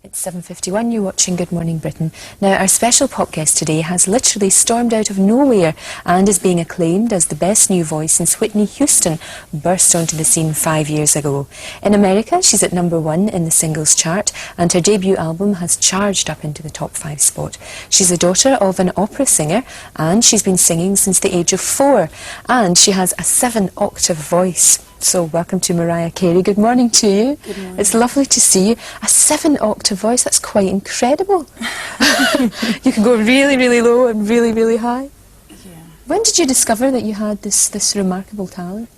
It's 7:51, you're watching Good Morning Britain. Now, our special pop guest today has literally stormed out of nowhere and is being acclaimed as the best new voice since Whitney Houston burst onto the scene 5 years ago. In America, she's at #1 in the singles chart, and her debut album has charged up into the top 5 spot. She's the daughter of an opera singer, and she's been singing since the age of 4, and she has a 7-octave voice. So welcome to Mariah Carey. Good morning to you. Good morning. It's lovely to see you. A 7-octave voice, that's quite incredible. You can go really, really low and really, really high. Yeah. When did you discover that you had this remarkable talent?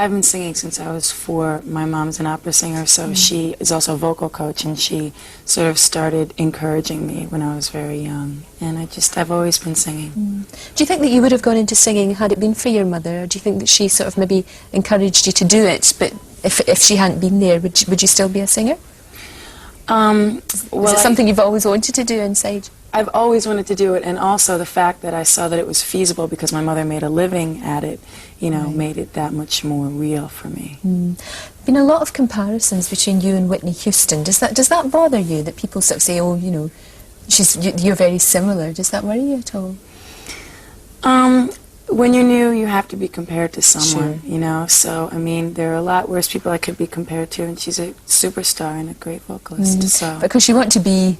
I've been singing since I was 4. My mom's an opera singer, so she is also a vocal coach, and she sort of started encouraging me when I was very young. And I've always been singing. Do you think that you would have gone into singing had it been for your mother, or do you think that she sort of maybe encouraged you to do it, but if she hadn't been there, would you still be a singer? Is it something you've always wanted to do inside? I've always wanted to do it, and also the fact that I saw that it was feasible because my mother made a living at it, you know, made it that much more real for me. Been a lot of comparisons between you and Whitney Houston. Does that bother you, that people sort of say, oh, you know, you're very similar? Does that worry you at all? When you're new, you have to be compared to someone, Sure. you know, so, I mean, there are a lot worse people I could be compared to, and she's a superstar and a great vocalist, so. Because you want to be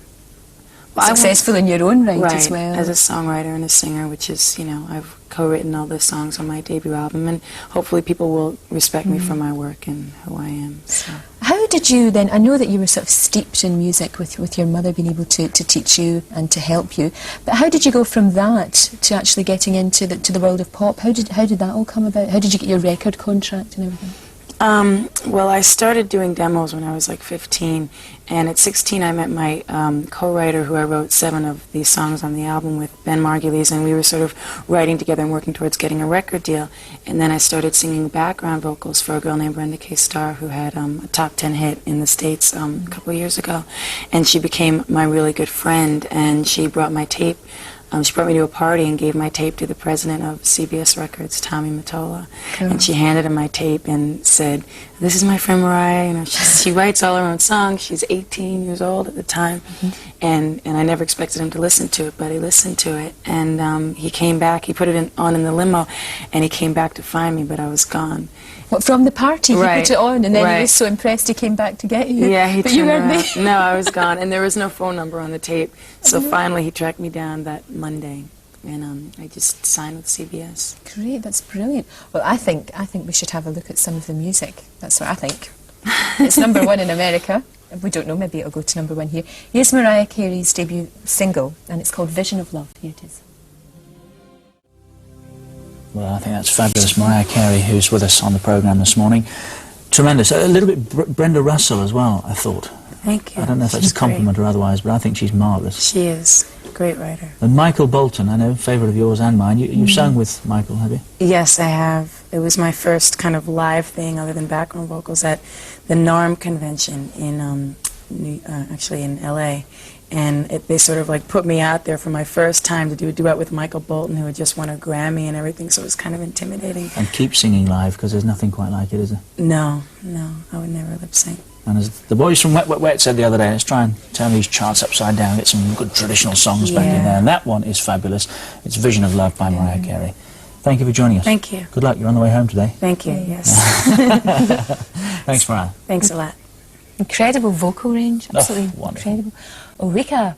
successful in your own right as well. As a songwriter and a singer, which is, you know, I've co-written all the songs on my debut album, and hopefully people will respect me for my work and who I am. So. How did you then, I know that you were sort of steeped in music with your mother being able to teach you and to help you, but how did you go from that to actually getting into the world of pop? How did that all come about? How did you get your record contract and everything? Well, I started doing demos when I was like 15, and at 16 I met my co-writer, who I wrote 7 of these songs on the album with, Ben Margulies, and we were sort of writing together and working towards getting a record deal. And then I started singing background vocals for a girl named Brenda K. Starr, who had a top 10 hit in the States a couple of years ago, and she became my really good friend, and she brought my tape. She brought me to a party and gave my tape to the president of CBS Records, Tommy Mottola. Cool. And she handed him my tape and said, "This is my friend Mariah. You know, she writes all her own songs. She's 18 years old at the time." And I never expected him to listen to it, but he listened to it. And he came back. He put it on in the limo, and he came back to find me, but I was gone. What, from the party? He put it on, and then he Right. was so impressed he came back to get you. Yeah, he but you turned weren't around. No, I was gone, and there was no phone number on the tape. So finally, he tracked me down that Monday, and I just signed with CBS. Great, that's brilliant. Well, I think we should have a look at some of the music. That's what I think. It's #1 in America. We don't know, maybe it'll go to #1 here. Here's Mariah Carey's debut single, and it's called Vision of Love. Here it is. Well, I think that's fabulous. Mariah Carey, who's with us on the programme this morning. Tremendous. A little bit Brenda Russell as well, I thought. Thank you. I don't know if that's She's a compliment or otherwise, but I think she's marvellous. She is a great writer. And Michael Bolton, I know, favourite of yours and mine. You've sung with Michael, have you? Yes, I have. It was my first kind of live thing other than background vocals at the NARM convention in actually in LA, and they sort of like put me out there for my first time to do a duet with Michael Bolton, who had just won a Grammy and everything, so it was kind of intimidating. And keep singing live, because there's nothing quite like it, is there? No, I would never lip sync. And as the boys from Wet Wet Wet said the other day, let's try and turn these charts upside down, get some good traditional songs back in there, and that one is fabulous. It's Vision of Love by Mariah Carey. Thank you for joining us. Thank you. Good luck, you're on the way home today. Thank you, yes. Thanks, Mariah. Thanks a lot. Incredible vocal range, absolutely wonderful. incredible. Ulrika,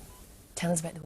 tell us about the